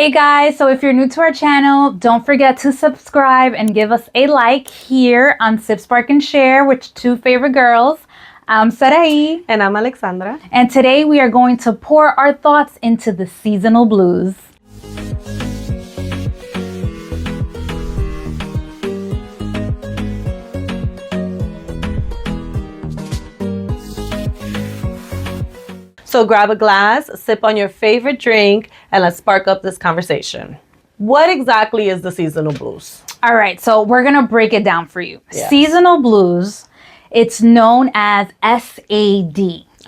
Hey guys, so if you're new to our channel, don't forget to subscribe and give us a like here on Sipsparkshare with two favorite girls. I'm Sarai. And I'm Alexandra. And today we are going to pour our thoughts into the seasonal blues. So grab a glass, sip on your favorite drink, and let's spark up this conversation. What exactly is the seasonal blues? All right, so we're going to break it down for you. Yes. Seasonal blues, it's known as SAD.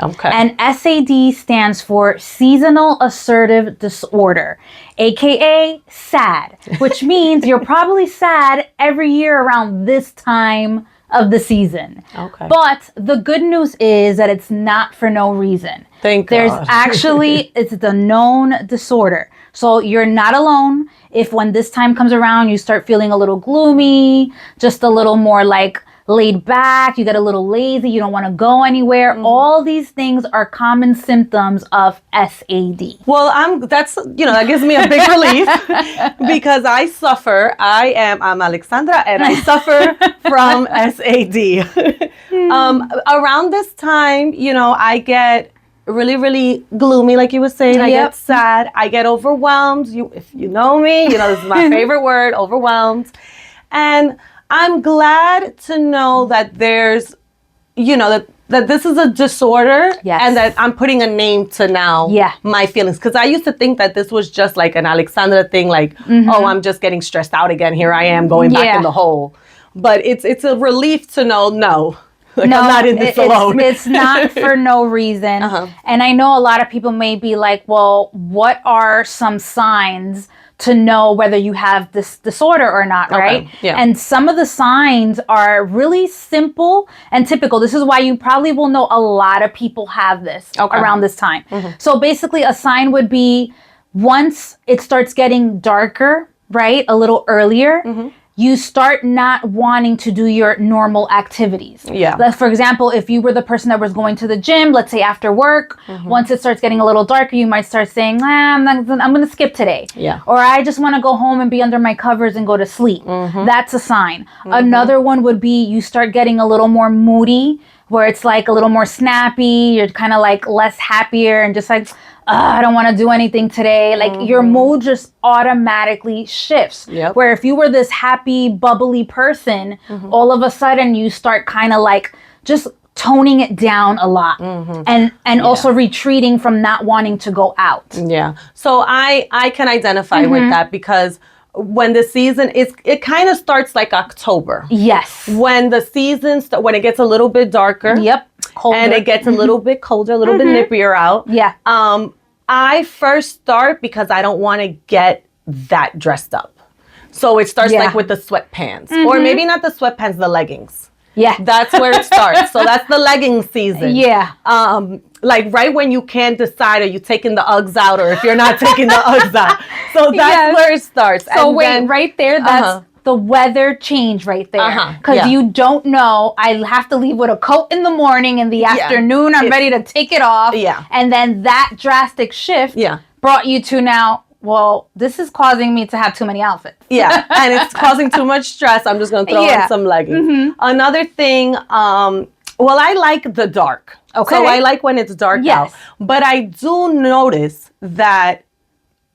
Okay. And SAD stands for Seasonal Affective Disorder, aka SAD, which means you're probably sad every year around this time of the season. Okay. But the good news is that it's not for no reason. Thank There's God. actually, it's the known disorder. So you're not alone if when this time comes around, you start feeling a little gloomy, just a little more like laid back, you get a little lazy, you don't want to go anywhere. All these things are common symptoms of SAD. Well, that gives me a big relief because I suffer. I'm Alexandra and I suffer from SAD. Around this time, I get really, really gloomy, like you were saying. I get sad. I get overwhelmed. If you know me, this is my favorite word, overwhelmed. And I'm glad to know that there's, that this is a disorder and that I'm putting a name to now my feelings. Because I used to think that this was just like an Alexandra thing, like, oh, I'm just getting stressed out again. Here I am going back in the hole. But it's a relief to know, no. I'm not in this alone. It's not for no reason. And I know a lot of people may be like, well, what are some signs to know whether you have this disorder or not, right? Yeah. And some of the signs are really simple and typical. This is why you probably will know a lot of people have this around this time. So basically a sign would be once it starts getting darker, right? A little earlier, you start not wanting to do your normal activities. Yeah. Like, for example, if you were the person that was going to the gym, let's say after work, once it starts getting a little darker, you might start saying, I'm going to skip today. Yeah. Or I just want to go home and be under my covers and go to sleep. That's a sign. Another one would be you start getting a little more moody, where it's like a little more snappy. You're kind of like less happier and just like, I don't want to do anything today. Like your mood just automatically shifts. Yep. Where if you were this happy, bubbly person, all of a sudden you start kind of like just toning it down a lot and also retreating from not wanting to go out. Yeah. So I can identify with that because when the season it kind of starts like October. Yes. When the when it gets a little bit darker. Yep. Colder. And it gets a little bit colder, a little bit nippier out. Yeah. I first start because I don't want to get that dressed up. So it starts like with the sweatpants or maybe not the sweatpants, the leggings. Yeah. That's where it starts. So that's the legging season. Yeah. Like right when you can't decide, are you taking the Uggs out or if you're not taking the Uggs out. So that's where it starts. So and right there, that's the weather change right there. Because you don't know, I have to leave with a coat in the morning, in the afternoon, I'm ready to take it off. Yeah. And then that drastic shift brought you to now, well, this is causing me to have too many outfits. Yeah, and it's causing too much stress. I'm just going to throw on some leggings. Another thing, well, I like the dark. Okay. So I like when it's dark out. But I do notice that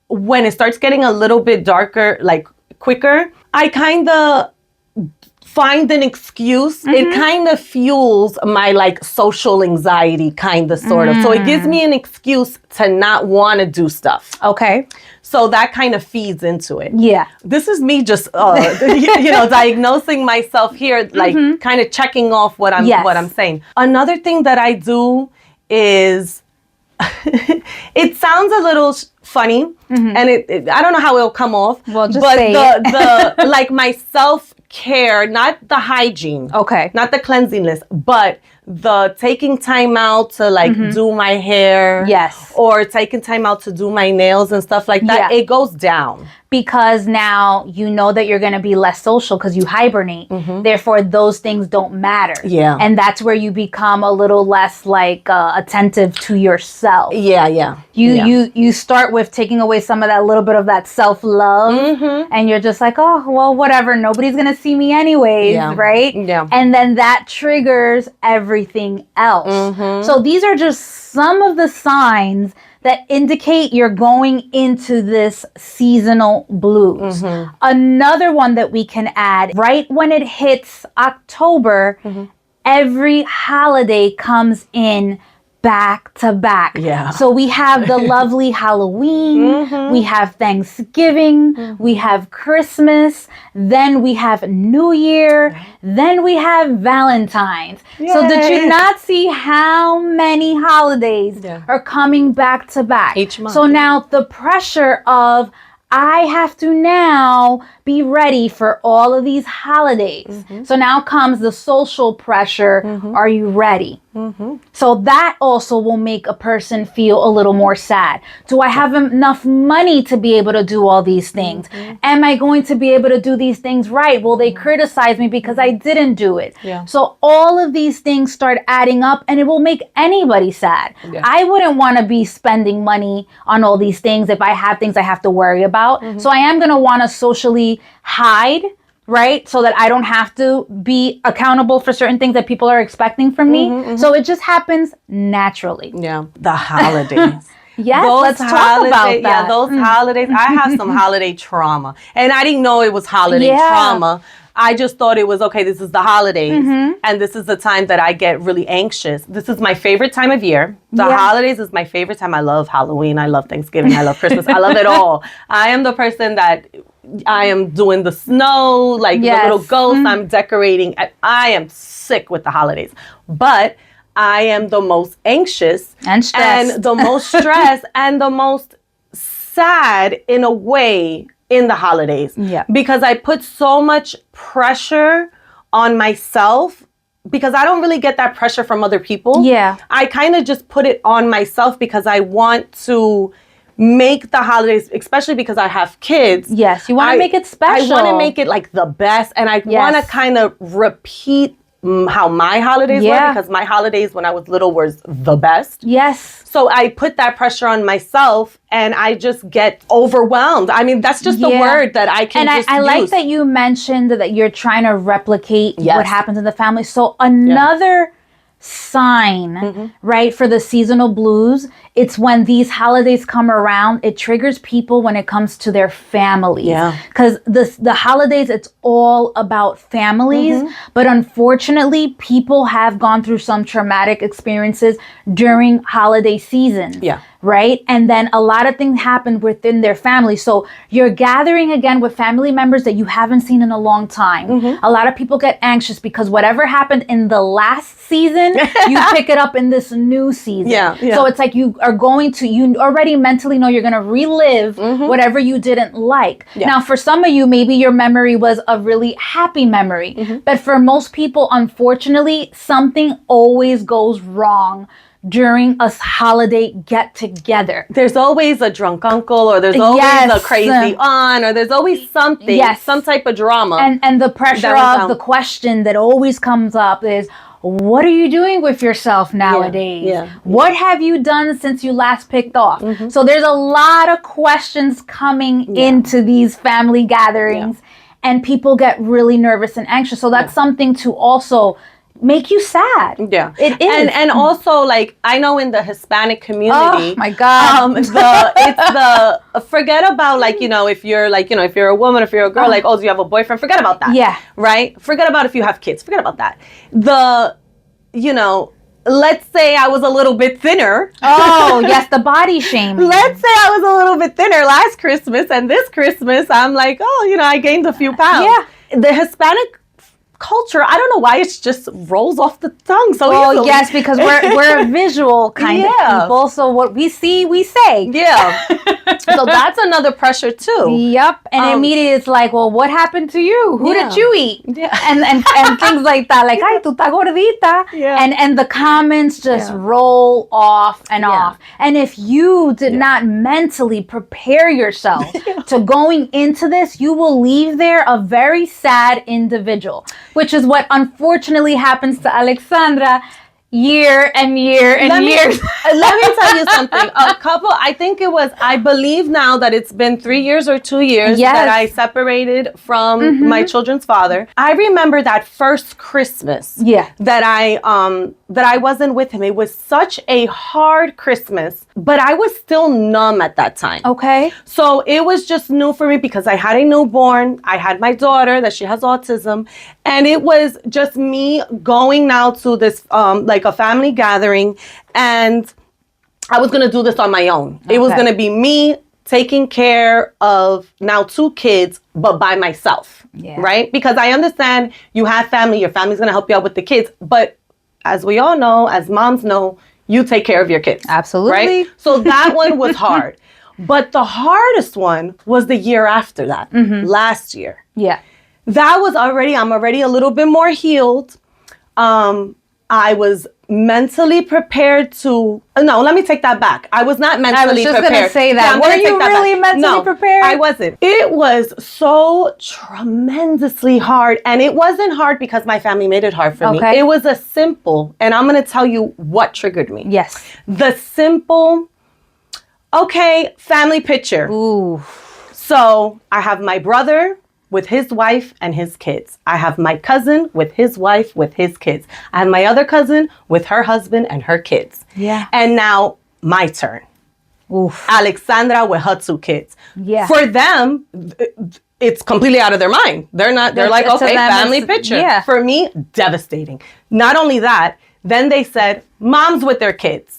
when it starts getting a little bit darker, like quicker, I kind of find an excuse. It kind of fuels my like social anxiety kind of sort of. So it gives me an excuse to not want to do stuff. Okay. So that kind of feeds into it. Yeah. This is me just, diagnosing myself here, like kind of checking off what I'm saying. Another thing that I do is, it sounds a little funny, and I don't know how it'll come off. Well, just but say the like my self-care, not the hygiene, not the cleanliness, but the taking time out to like do my hair, or taking time out to do my nails and stuff like that, it goes down. because now you know that you're going to be less social because you hibernate. Therefore, those things don't matter. Yeah. And that's where you become a little less like attentive to yourself. Yeah. You start with taking away some of that little bit of that self-love, and you're just like, oh, well, whatever. Nobody's going to see me anyways, right? Yeah. And then that triggers everything else. So these are just some of the signs that indicate you're going into this seasonal blues. Another one that we can add, right when it hits October, every holiday comes in back to back. Yeah. So we have the lovely Halloween, we have Thanksgiving, we have Christmas, then we have New Year, then we have Valentine's. Yay. So did you not see how many holidays are coming back to back? Each month. So now the pressure of I have to now be ready for all of these holidays. So now comes the social pressure. Are you ready? So that also will make a person feel a little more sad. Do I have enough money to be able to do all these things? Am I going to be able to do these things right? Will they criticize me because I didn't do it? So all of these things start adding up, and it will make anybody sad. I wouldn't want to be spending money on all these things if I have things I have to worry about. So I am going to want to socially hide, right? So that I don't have to be accountable for certain things that people are expecting from me. So it just happens naturally. Yeah. The holidays. Yes, Those let's talk about that. Yeah, those holidays. I have some holiday trauma. And I didn't know it was holiday trauma. I just thought it was, okay, this is the holidays. And this is the time that I get really anxious. This is my favorite time of year. The holidays is my favorite time. I love Halloween. I love Thanksgiving. I love Christmas. I love it all. I am the person that I am doing the snow, like the little ghost. I'm decorating. I am sick with the holidays. But I am the most anxious and stressed. And the most stressed and the most sad in a way in the holidays. Because I put so much pressure on myself because I don't really get that pressure from other people. I kind of just put it on myself because I want to make the holidays, especially because I have kids. You want to make it special. I want to make it like the best, and I want to kind of repeat how my holidays were, because my holidays when I was little was the best. So I put that pressure on myself, and I just get overwhelmed. I mean, that's just the word that I can use. I like that you mentioned that you're trying to replicate what happens in the family. So another sign, right, for the seasonal blues, it's when these holidays come around, it triggers people when it comes to their families. Because the holidays, it's all about families. But unfortunately, people have gone through some traumatic experiences during holiday season. Right? And then a lot of things happen within their family. So you're gathering again with family members that you haven't seen in a long time. A lot of people get anxious because whatever happened in the last season, you pick it up in this new season. So it's like you already mentally know you're going to relive whatever you didn't like. Now, for some of you, maybe your memory was a really happy memory. But for most people, unfortunately, something always goes wrong during a holiday get together. There's always a drunk uncle, or there's always a crazy aunt, or there's always something, some type of drama. And the pressure of the question that always comes up is, what are you doing with yourself nowadays? What have you done since you last picked off? So there's a lot of questions coming into these family gatherings, and people get really nervous and anxious. So that's something to also make you sad. It is. And also, like, I know in the Hispanic community, oh my God, it's the forget about, like, if you're like, if you're a woman, if you're a girl, like, oh, do you have a boyfriend? Forget about that. Right? Forget about if you have kids. Forget about that. Let's say I was a little bit thinner. Oh, yes, the body shaming. Let's say I was a little bit thinner last Christmas, and this Christmas I'm like, oh, I gained a few pounds. The Hispanic culture, I don't know why it just rolls off the tongue so easily. Yes, because we're a visual kind of people. So what we see, we say. Yeah. So that's another pressure too. Yep. And immediately it's like, well, what happened to you? Who did you eat? Yeah. And things like that. Like, ay, tú estás gordita. Yeah. And the comments just roll off and off. And if you did not mentally prepare yourself to going into this, you will leave there a very sad individual, which is what unfortunately happens to Alexandra year and year and years. Let me tell you something. I believe now that it's been 3 years or 2 years that I separated from my children's father. I remember that first Christmas that I wasn't with him. It was such a hard Christmas, but I was still numb at that time. Okay. So it was just new for me because I had a newborn. I had my daughter that she has autism. And it was just me going now to this, like a family gathering. And I was going to do this on my own. Okay. It was going to be me taking care of now 2 kids, but by myself. Yeah. Right? Because I understand you have family. Your family's going to help you out with the kids. But as we all know, as moms know, you take care of your kids. Absolutely. Right? So that one was hard. But the hardest one was the year after that, last year. Yeah. That was I'm already a little bit more healed. I was mentally prepared to, no, let me take that back. I was not mentally prepared. I was just going to say that. Were you really mentally prepared? I wasn't. It was so tremendously hard. And it wasn't hard because my family made it hard for me. It was a simple, and I'm going to tell you what triggered me. Yes. The simple, family picture. Ooh. So I have my brother with his wife and his kids. I have my cousin with his wife, with his kids. I have my other cousin with her husband and her kids. Yeah. And now my turn. Oof. Alexandra with her 2 kids. Yeah. For them, it's completely out of their mind. They're like, okay, family picture. Yeah. For me, devastating. Not only that, then they said, moms with their kids.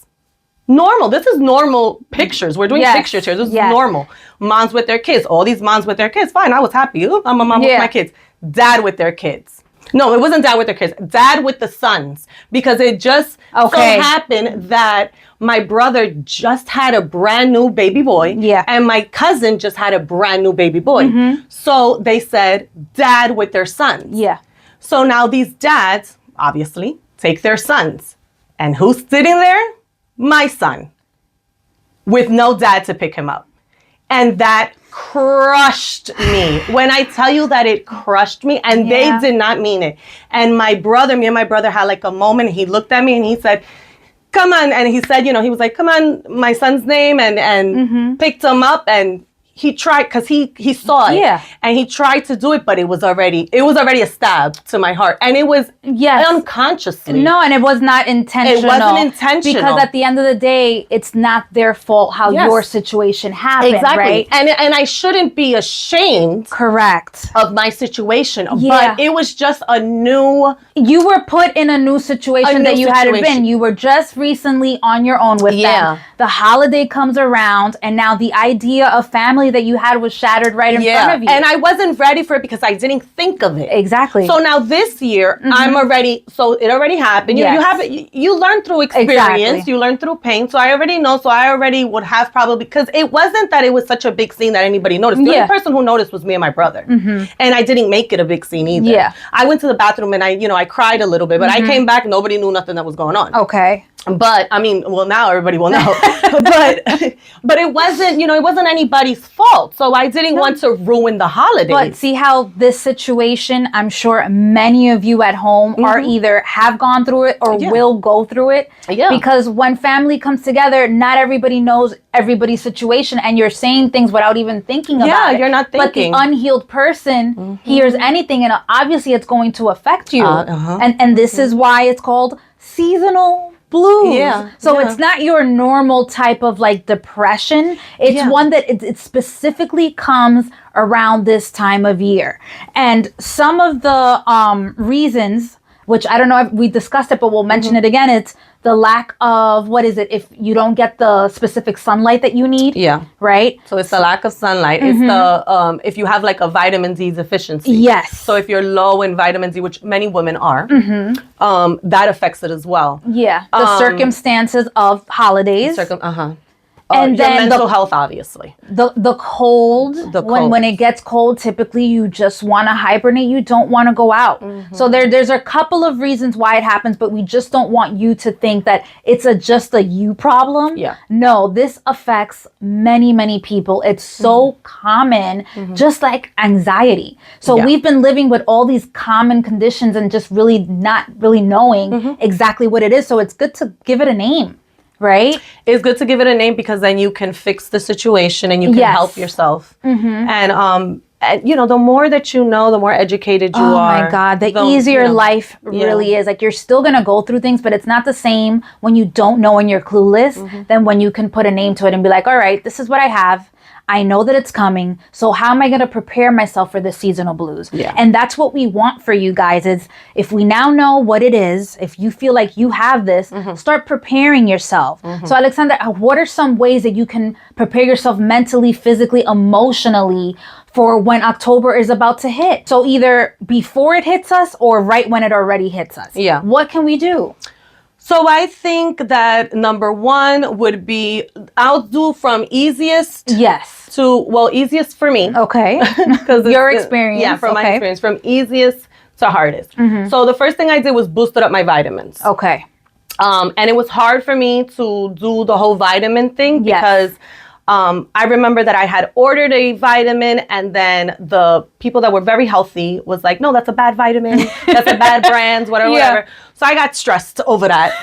Normal. This is normal pictures. We're doing pictures here. This is normal. Moms with their kids. All these moms with their kids. Fine. I was happy. I'm a mom with my kids. Dad with their kids. No, it wasn't dad with their kids. Dad with the sons. Because it just so happened that my brother just had a brand new baby boy. Yeah. And my cousin just had a brand new baby boy. So they said dad with their sons. Yeah. So now these dads, obviously, take their sons. And who's sitting there? My son, with no dad to pick him up. And that crushed me. When I tell you that it crushed me, and they did not mean it. And me and my brother had like a moment. He looked at me and he said, come on. And he said, he was like, come on, my son's name, and picked him up, and he tried, because he saw it. Yeah. And he tried to do it, but it was already a stab to my heart. And it was unconsciously. No, and it was not intentional. It wasn't intentional. Because at the end of the day, it's not their fault how your situation happened, right? And I shouldn't be ashamed. Correct. Of my situation. Yeah. But it was just a new. You were put in a new situation that you hadn't been. You were just recently on your own with them. The holiday comes around, and now the idea of family that you had was shattered right in front of you. And I wasn't ready for it because I didn't think of it. Exactly. So now this year, I'm already, so it already happened. You learn through experience, you learn through pain. So I already know, so I already would have probably, because it wasn't that it was such a big scene that anybody noticed. The only person who noticed was me and my brother. And I didn't make it a big scene either. Yeah. I went to the bathroom and I cried a little bit, but I came back, nobody knew nothing that was going on. Okay. But I mean, well, now everybody will know. but it wasn't, it wasn't anybody's fault. So I didn't want to ruin the holidays. But see how this situation, I'm sure many of you at home are either have gone through it or will go through it. Yeah. Because when family comes together, not everybody knows everybody's situation, and you're saying things without even thinking about it. Yeah, you're not thinking. But the unhealed person hears anything, and obviously it's going to affect you. And this is why it's called seasonal blues. Yeah. So it's not your normal type of like depression. It's one that it specifically comes around this time of year. And some of the reasons, which I don't know if we discussed it, but we'll mention it again, it's the lack of, what is it, if you don't get the specific sunlight that you need. Yeah. Right? So it's the lack of sunlight. It's the, if you have like a vitamin D deficiency. Yes. So if you're low in vitamin D, which many women are, that affects it as well. Yeah. The circumstances of holidays. And your then mental health, obviously. The cold. When it gets cold, typically you just want to hibernate. You don't want to go out. So there's a couple of reasons why it happens, but we just don't want you to think that it's just a you problem. Yeah. No, this affects many, many people. It's so common, just like anxiety. So we've been living with all these common conditions and just really not really knowing exactly what it is. So it's good to give it a name. Right? It's good to give it a name because then you can fix the situation and you can help yourself. And you know, the more that you know, the more educated you are. Oh my God, the easier life really is. Like, you're still going to go through things, but it's not the same when you don't know and you're clueless than when you can put a name to it and be like, all right, this is what I have. I know that it's coming. So how am I going to prepare myself for the seasonal blues? Yeah. And that's what we want for you guys is if we now know what it is, if you feel like you have this, start preparing yourself. So Alexandra, what are some ways that you can prepare yourself mentally, physically, emotionally for when October is about to hit? So either before it hits us or right when it already hits us. Yeah. What can we do? So I think that number one would be, I'll do from easiest to, well, easiest for me. Okay. Because your experience. Yeah, from my experience, from easiest to hardest. So the first thing I did was boosted up my vitamins. Okay. And it was hard for me to do the whole vitamin thing because I remember that I had ordered a vitamin and then the people that were very healthy was like, no, that's a bad vitamin. That's a bad brand, whatever. So I got stressed over that.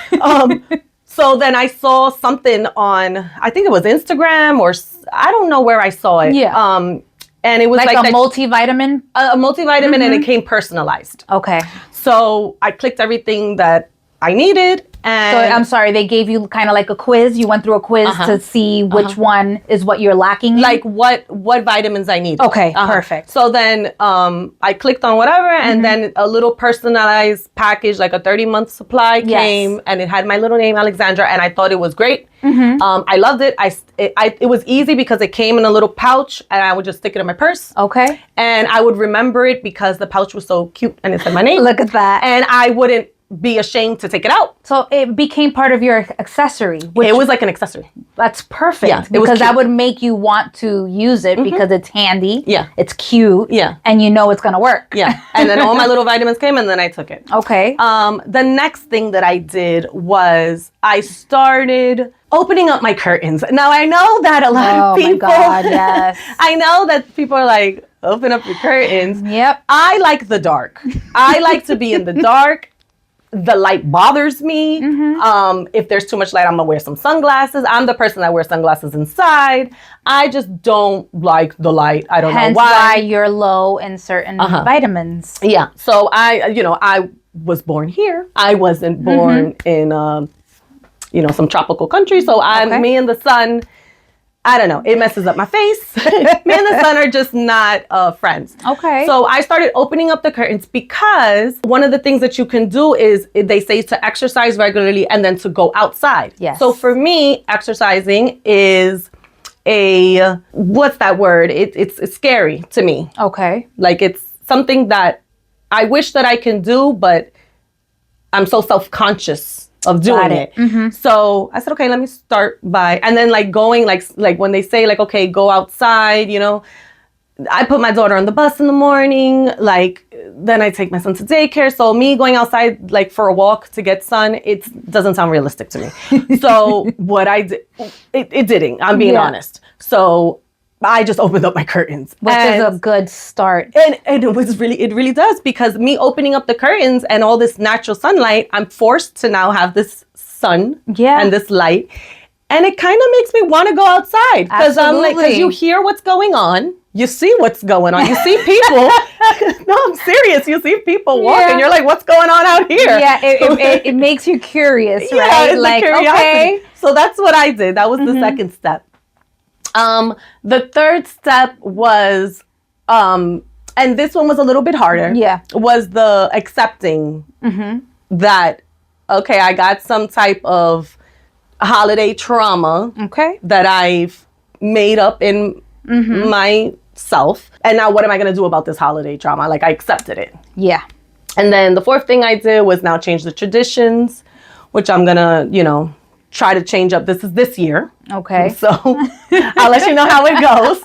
So then I saw something on, I think it was Instagram or I don't know where I saw it. And it was like a multivitamin? A multivitamin and it came personalized. Okay. So I clicked everything that I needed. And so I'm sorry, they gave you kind of like a quiz. You went through a quiz to see which one is what you're lacking in? Like what vitamins I need. Okay, perfect. So then I clicked on whatever and then a little personalized package, like a 30-month supply came and it had my little name, Alexandra, and I thought it was great. I loved it. It was easy because it came in a little pouch and I would just stick it in my purse. Okay. And I would remember it because the pouch was so cute and it said my name. Look at that. And I wouldn't be ashamed to take it out. So it became part of your accessory. Which, it was like an accessory. That's perfect. Yeah, because that would make you want to use it because it's handy. Yeah. It's cute. Yeah. And you know it's going to work. Yeah. And then all my little vitamins came and then I took it. Okay. The next thing that I did was I started opening up my curtains. Now I know that a lot of people. Oh my God, yes. I know that people are like, open up your curtains. Yep. I like the dark. I like to be in the dark. The light bothers me. If there's too much light, I'm gonna wear some sunglasses. I'm the person that wears sunglasses inside. I just don't like the light. I don't know why. Hence why you're low in certain vitamins. Yeah. So I was born here. I wasn't born in some tropical country. So me and the sun, I don't know. It messes up my face. Me and the sun are just not friends. Okay. So I started opening up the curtains because one of the things that you can do is they say to exercise regularly and then to go outside. Yes. So for me, exercising is what's that word? It's scary to me. Okay. Like it's something that I wish that I can do, but I'm so self-conscious of doing it. So I said, okay, let me start by, and then like going, like when they say like, okay, go outside, I put my daughter on the bus in the morning, like then I take my son to daycare. So me going outside like for a walk to get sun, it doesn't sound realistic to me. So what I did, it didn't, I'm being honest. So I just opened up my curtains. Which is a good start. And it really does, because me opening up the curtains and all this natural sunlight, I'm forced to now have this sun and this light. And it kind of makes me want to go outside. Because I'm like, because you hear what's going on. You see what's going on. You see people. No, I'm serious. You see people walking. You're like, what's going on out here? Yeah, it makes you curious, right? Yeah, it's like, okay. So that's what I did. That was the second step. The third step was, and this one was a little bit harder. Yeah. Was the accepting that okay, I got some type of holiday trauma Okay. that I've made up in myself. And now what am I going to do about this holiday trauma? Like, I accepted it. Yeah. And then the fourth thing I did was now change the traditions, which I'm going to, try to change up. This is this year. Okay. So I'll let you know how it goes.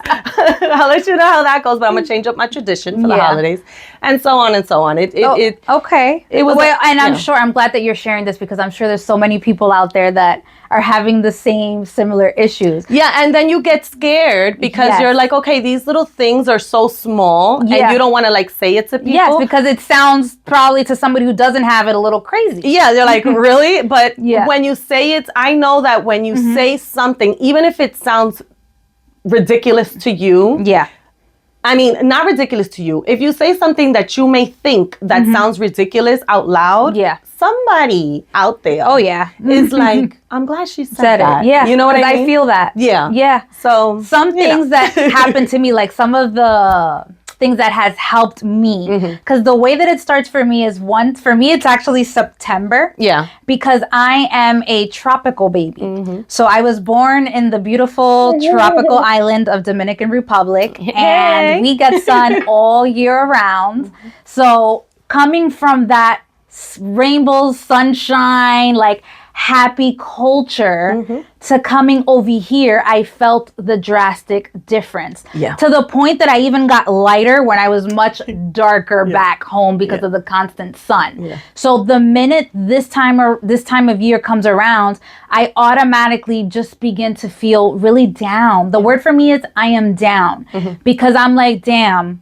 I'll let you know how that goes, but I'm going to change up my tradition for the holidays and so on and so on. Okay. It was, I'm sure, I'm glad that you're sharing this because I'm sure there's so many people out there that are having the same similar issues. Yeah, and then you get scared because you're like, okay, these little things are so small and you don't want to like say it to people. Yes, because it sounds probably to somebody who doesn't have it a little crazy. Yeah, they're like, really? But when you say it, I know that when you say something, even if it sounds ridiculous to you. Yeah. I mean, not ridiculous to you. If you say something that you may think that sounds ridiculous out loud, somebody out there is like, I'm glad she said that. Yeah. You know what I mean? I feel that. Yeah. Yeah. So some things that happen to me, like some of the things that has helped me, because the way that it starts for me is for me, it's actually September. Yeah. Because I am a tropical baby. So I was born in the beautiful tropical island of Dominican Republic, and we get sun all year around. So coming from that rainbow sunshine, like happy culture to coming over here, I felt the drastic difference. Yeah. To the point that I even got lighter when I was much darker back home because of the constant sun. Yeah. So the minute this time of year comes around, I automatically just begin to feel really down. The word for me is I am down because I'm like, damn,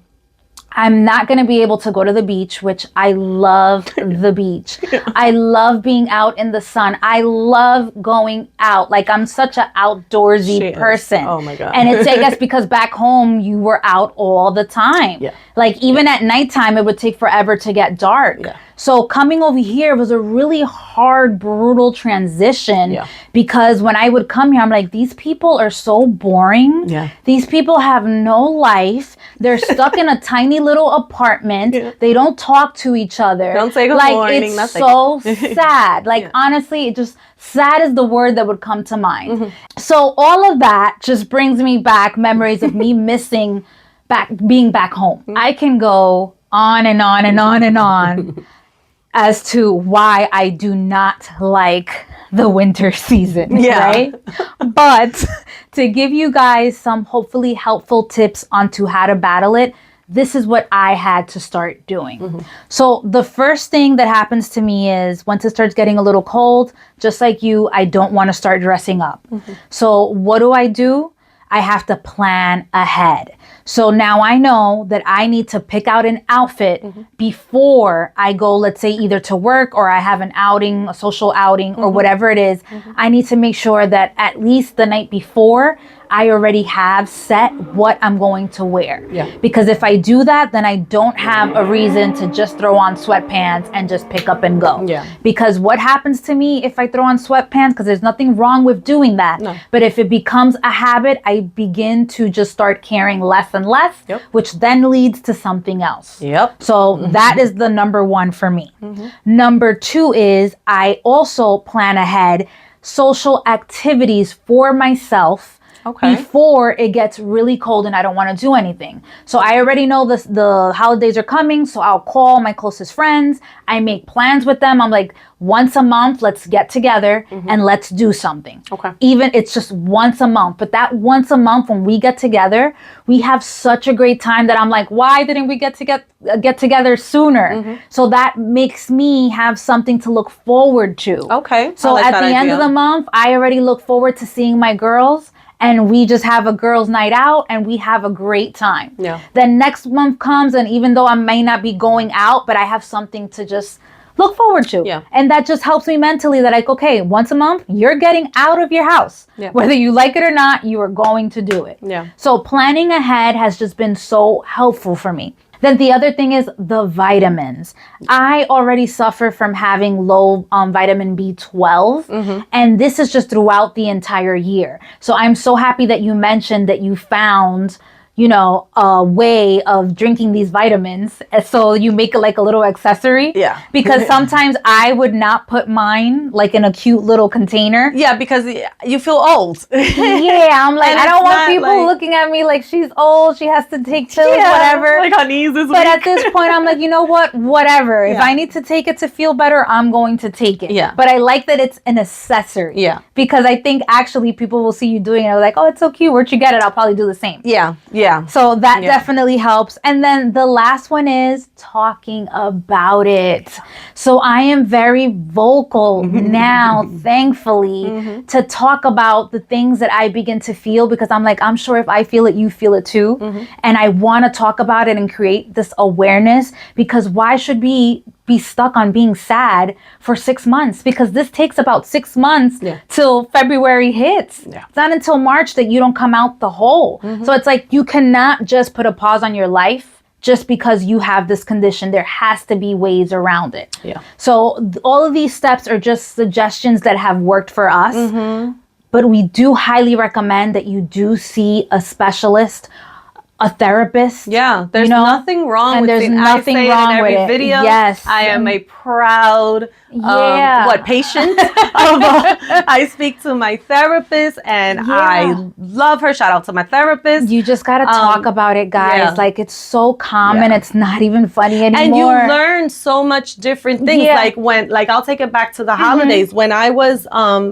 I'm not going to be able to go to the beach, which I love the beach. I love being out in the sun. I love going out. Like, I'm such an outdoorsy person. Oh my God. And it's, I guess, because back home you were out all the time. Yeah. Like, even at nighttime, it would take forever to get dark. Yeah. So coming over here was a really hard, brutal transition because when I would come here, I'm like, these people are so boring. Yeah. These people have no life. They're stuck in a tiny little apartment. Yeah. They don't talk to each other. Don't say good morning, it's nothing. So sad. Like, honestly, it just, sad is the word that would come to mind. So all of that just brings me back memories of me missing being back home. I can go on and on and on and on as to why I do not like the winter season, right? But to give you guys some hopefully helpful tips onto how to battle it, this is what I had to start doing. So the first thing that happens to me is once it starts getting a little cold, just like you, I don't want to start dressing up. So what do? I have to plan ahead. So now I know that I need to pick out an outfit before I go, let's say either to work or I have an outing, a social outing or whatever it is. I need to make sure that at least the night before I already have set what I'm going to wear. Yeah. Because if I do that, then I don't have a reason to just throw on sweatpants and just pick up and go. Yeah. Because what happens to me if I throw on sweatpants, because there's nothing wrong with doing that. No. But if it becomes a habit, I begin to just start caring less and less, which then leads to something else. Yep. So that is the number one for me. Number two is I also plan ahead social activities for myself before it gets really cold and I don't want to do anything. So I already know the holidays are coming, so I'll call my closest friends. I make plans with them. I'm like, once a month, let's get together and let's do something. Even it's just once a month. But that once a month when we get together, we have such a great time that I'm like, why didn't we get together sooner? So that makes me have something to look forward to. So at the end of the month, I already look forward to seeing my girls. And we just have a girls' night out and we have a great time. Yeah. Then next month comes and even though I may not be going out, but I have something to just look forward to. Yeah. And that just helps me mentally that like, okay, once a month, you're getting out of your house. Yeah. Whether you like it or not, you are going to do it. Yeah. So planning ahead has just been so helpful for me. Then the other thing is the vitamins. I already suffer from having low vitamin B12, and this is just throughout the entire year. So I'm so happy that you mentioned that you found, a way of drinking these vitamins. So you make it like a little accessory. Yeah. Because sometimes I would not put mine like in a cute little container. Yeah, because you feel old. Yeah, I'm like, And I don't it's want not people looking at me like she's old, she has to take pills, whatever. Like her knees is But weak. at this point, I'm like, you know what? Whatever. If I need to take it to feel better, I'm going to take it. Yeah. But I like that it's an accessory. Yeah. Because I think actually people will see you doing it. They're like, oh, it's so cute. Where'd you get it? I'll probably do the same. Yeah. Yeah. So that definitely helps. And then the last one is talking about it. So I am very vocal now, thankfully, to talk about the things that I begin to feel, because I'm like, I'm sure if I feel it, you feel it too. And I want to talk about it and create this awareness, because why should we be stuck on being sad for 6 months? Because this takes about 6 months till February hits. It's not until March that you don't come out the hole. So it's like, you cannot just put a pause on your life just because you have this condition. There has to be ways around it. Yeah. So all of these steps are just suggestions that have worked for us. But we do highly recommend that you do see a specialist, a therapist. Yeah, there's nothing wrong and with there's it. nothing I say wrong it in every with it. video. Yes. I am a proud patient. I speak to my therapist, and I love her. Shout out to my therapist. You just got to talk about it, guys. Yeah. Like, it's so common. It's not even funny anymore. And you learn so much different things. Like I'll take it back to the holidays. When I was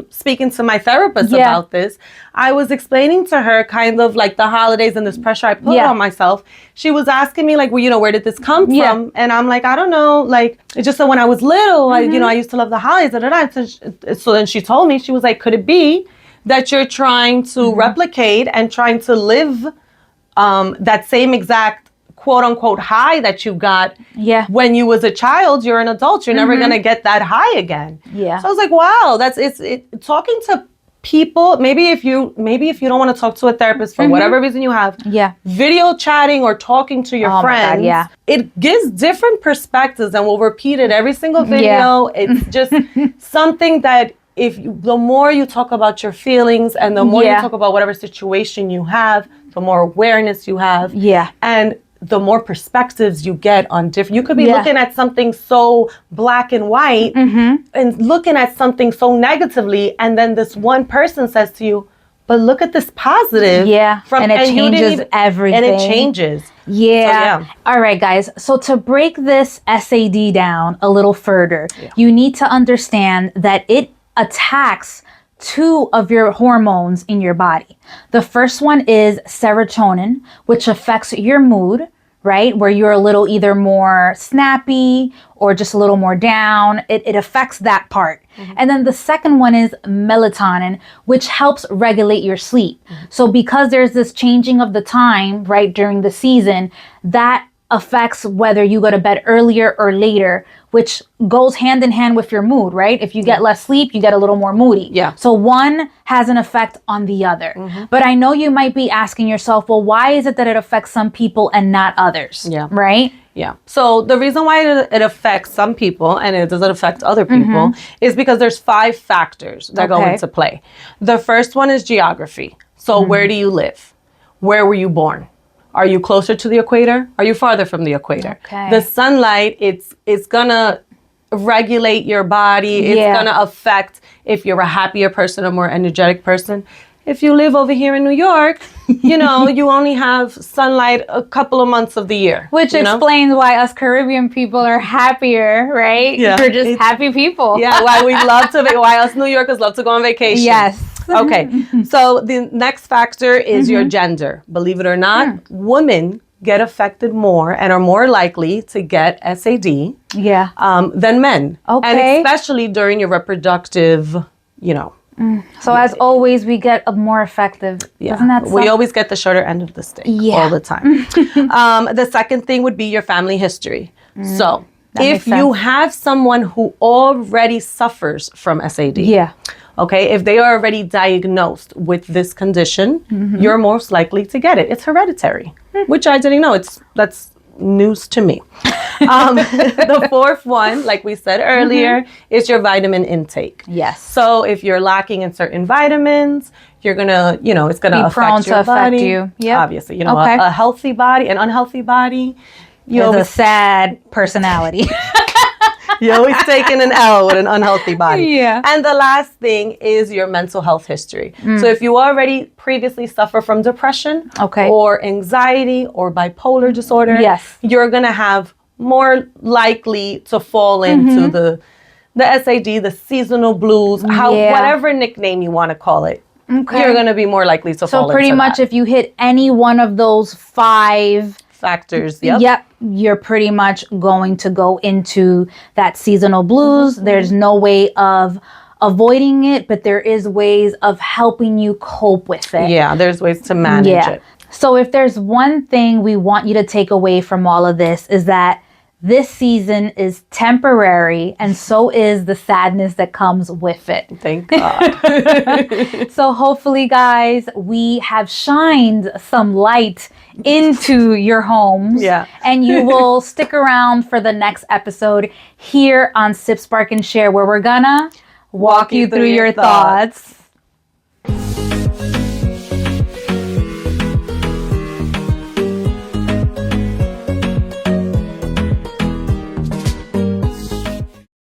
speaking to my therapist about this, I was explaining to her kind of like the holidays and this pressure I put on myself. She was asking me like, well, where did this come from? And I'm like, I don't know. Like, it's just that when I was little, I used to love the holidays. So then she told me, she was like, could it be that you're trying to replicate and trying to live that same exact quote unquote high that you got when you was a child? You're an adult. You're never going to get that high again. Yeah. So I was like, wow, it's talking to people. Maybe if you don't want to talk to a therapist for whatever reason you have, video chatting or talking to your friends, it gives different perspectives, and we'll repeat it every single video. It's just something that the more you talk about your feelings and the more you talk about whatever situation you have, the more awareness you have. And the more perspectives you get on different, you could be looking at something so black and white and looking at something so negatively, and then this one person says to you, but look at this positive. And it changes everything. And it changes. All right, guys. So to break this SAD down a little further, you need to understand that it attacks 2 of your hormones in your body. The first one is serotonin, which affects your mood, right? Where you're a little either more snappy or just a little more down. It affects that part. And then the second one is melatonin, which helps regulate your sleep. So because there's this changing of the time, right, during the season, that affects whether you go to bed earlier or later, which goes hand in hand with your mood, right? If you get less sleep, you get a little more moody. So one has an effect on the other. But I know you might be asking yourself, well, why is it that it affects some people and not others? Right? So the reason why it affects some people and it doesn't affect other people is because there's 5 factors that go into play. The first one is geography. So where do you live? Where were you born? Are you closer to the equator? Are you farther from the equator? The sunlight, it's gonna regulate your body. It's gonna affect if you're a happier person, a more energetic person. If you live over here in New York, you only have sunlight a couple of months of the year. Which explains why us Caribbean people are happier, right? We're just happy people. Why us New Yorkers love to go on vacation. Okay, so the next factor is your gender. Believe it or not, women get affected more and are more likely to get SAD than men. And especially during your reproductive, So as always, we get a more effective. Doesn't that we always get the shorter end of the stick all the time. The second thing would be your family history. So if you have someone who already suffers from SAD, if they are already diagnosed with this condition, you're most likely to get it. It's hereditary, which I didn't know. That's news to me. The fourth one, like we said earlier, is your vitamin intake. So if you're lacking in certain vitamins, you're gonna, it's gonna Be prone affect your to affect body. you. Yep. Obviously, Okay. a healthy body, an unhealthy body. You're a sad personality. You're always taking an L with an unhealthy body. Yeah. And the last thing is your mental health history. So if you already previously suffer from depression or anxiety or bipolar disorder, you're going to have more likely to fall into the SAD, the seasonal blues, whatever nickname you want to call it. Okay. You're going to be more likely to fall into that. So pretty much if you hit any one of those 5 factors, you're pretty much going to go into that seasonal blues. There's no way of avoiding it, but there is ways of helping you cope with it. Yeah, there's ways to manage it. So if there's one thing we want you to take away from all of this is that this season is temporary, and so is the sadness that comes with it. Thank God. So hopefully, guys, we have shined some light into your homes. And you will stick around for the next episode here on Sip, Spark, and Share, where we're gonna walk you through your thoughts.